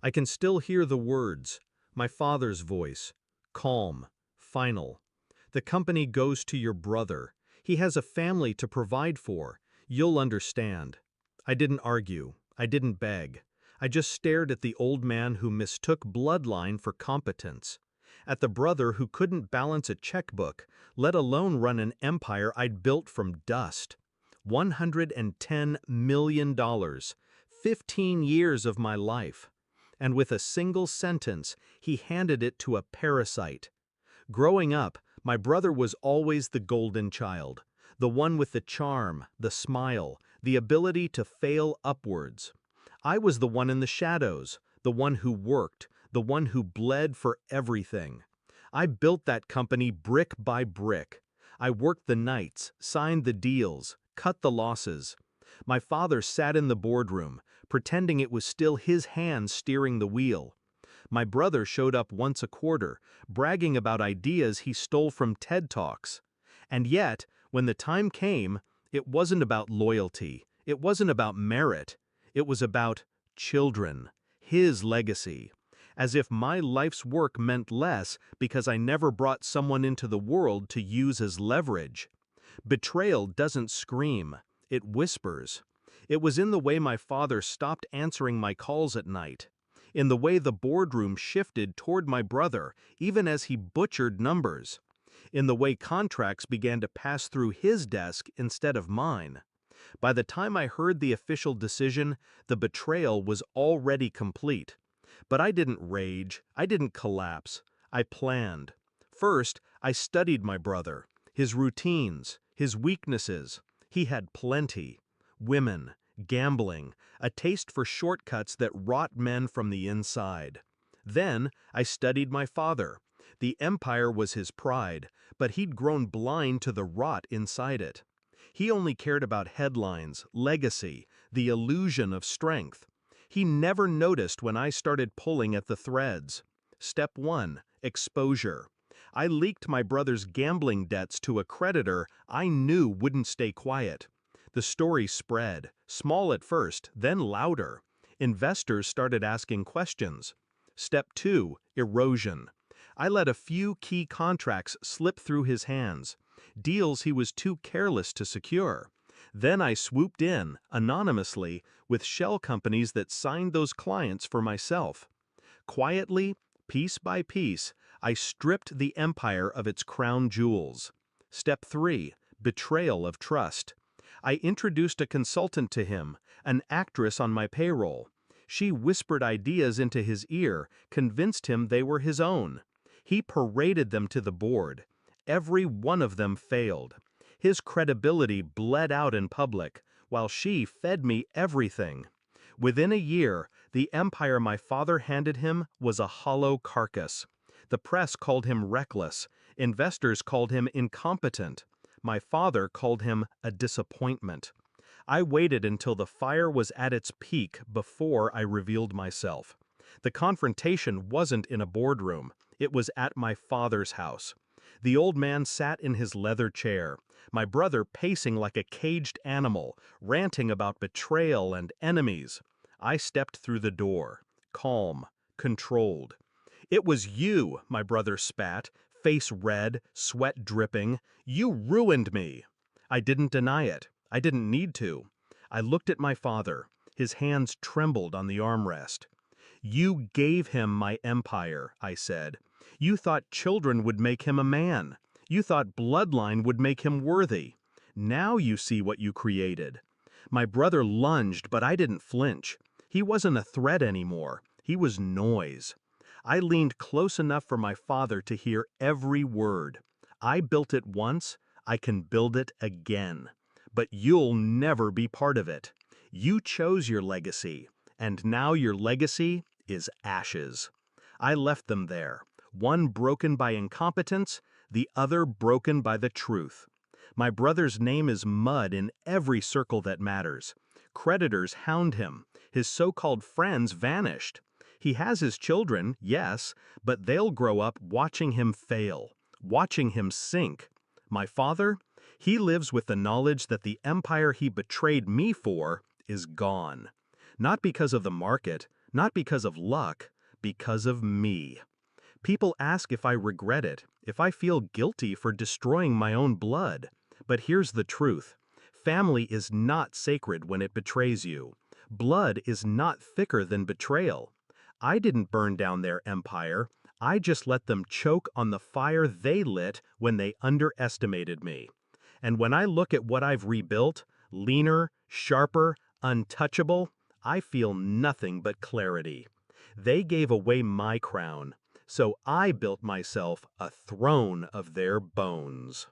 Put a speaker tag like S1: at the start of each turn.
S1: I can still hear the words, my father's voice, calm, final. The company goes to your brother. He has a family to provide for. You'll understand. I didn't argue. I didn't beg. I just stared at the old man who mistook bloodline for competence. At the brother who couldn't balance a checkbook, let alone run an empire I'd built from dust. $110 million. 15 years of my life. And with a single sentence, he handed it to a parasite. Growing up, my brother was always the golden child, the one with the charm, the smile, the ability to fail upwards. I was the one in the shadows, the one who worked, the one who bled for everything. I built that company brick by brick. I worked the nights, signed the deals, cut the losses. My father sat in the boardroom, pretending it was still his hand steering the wheel. My brother showed up once a quarter, bragging about ideas he stole from TED Talks. And yet, when the time came, it wasn't about loyalty, it wasn't about merit, it was about children, his legacy. As if my life's work meant less because I never brought someone into the world to use as leverage. Betrayal doesn't scream, it whispers. It was in the way my father stopped answering my calls at night, in the way the boardroom shifted toward my brother, even as he butchered numbers, in the way contracts began to pass through his desk instead of mine. By the time I heard the official decision, the betrayal was already complete. But I didn't rage, I didn't collapse, I planned. First, I studied my brother, his routines, his weaknesses. He had plenty. Women, gambling, a taste for shortcuts that rot men from the inside. Then, I studied my father. The empire was his pride, but he'd grown blind to the rot inside it. He only cared about headlines, legacy, the illusion of strength. He never noticed when I started pulling at the threads. Step 1. Exposure. I leaked my brother's gambling debts to a creditor I knew wouldn't stay quiet. The story spread, small at first, then louder. Investors started asking questions. Step 2. Erosion. I let a few key contracts slip through his hands, deals he was too careless to secure. Then I swooped in, anonymously, with shell companies that signed those clients for myself. Quietly, piece by piece, I stripped the empire of its crown jewels. Step 3. Betrayal of trust. I introduced a consultant to him, an actress on my payroll. She whispered ideas into his ear, convinced him they were his own. He paraded them to the board. Every one of them failed. His credibility bled out in public, while she fed me everything. Within a year, the empire my father handed him was a hollow carcass. The press called him reckless. Investors called him incompetent. My father called him a disappointment. I waited until the fire was at its peak before I revealed myself. The confrontation wasn't in a boardroom. It was at my father's house. The old man sat in his leather chair, my brother pacing like a caged animal, ranting about betrayal and enemies. I stepped through the door, calm, controlled. "It was you," my brother spat, face red, sweat dripping. "You ruined me." I didn't deny it. I didn't need to. I looked at my father. His hands trembled on the armrest. "You gave him my empire," I said. "You thought children would make him a man. You thought bloodline would make him worthy. Now you see what you created." My brother lunged, but I didn't flinch. He wasn't a threat anymore. He was noise. I leaned close enough for my father to hear every word. "I built it once, I can build it again. But you'll never be part of it. You chose your legacy, and now your legacy is ashes." I left them there, one broken by incompetence, the other broken by the truth. My brother's name is mud in every circle that matters. Creditors hound him. His so-called friends vanished. He has his children, yes, but they'll grow up watching him fail, watching him sink. My father? He lives with the knowledge that the empire he betrayed me for is gone. Not because of the market,
S2: Not because of luck, because of me. People ask if I regret it, if I feel guilty for destroying my own blood. But here's the truth. Family is not sacred when it betrays you. Blood is not thicker than betrayal. I didn't burn down their empire. I just let them choke on the fire they lit when they underestimated me. And when I look at what I've rebuilt, leaner, sharper, untouchable, I feel nothing but clarity. They gave away my crown, so I built myself a throne of their bones.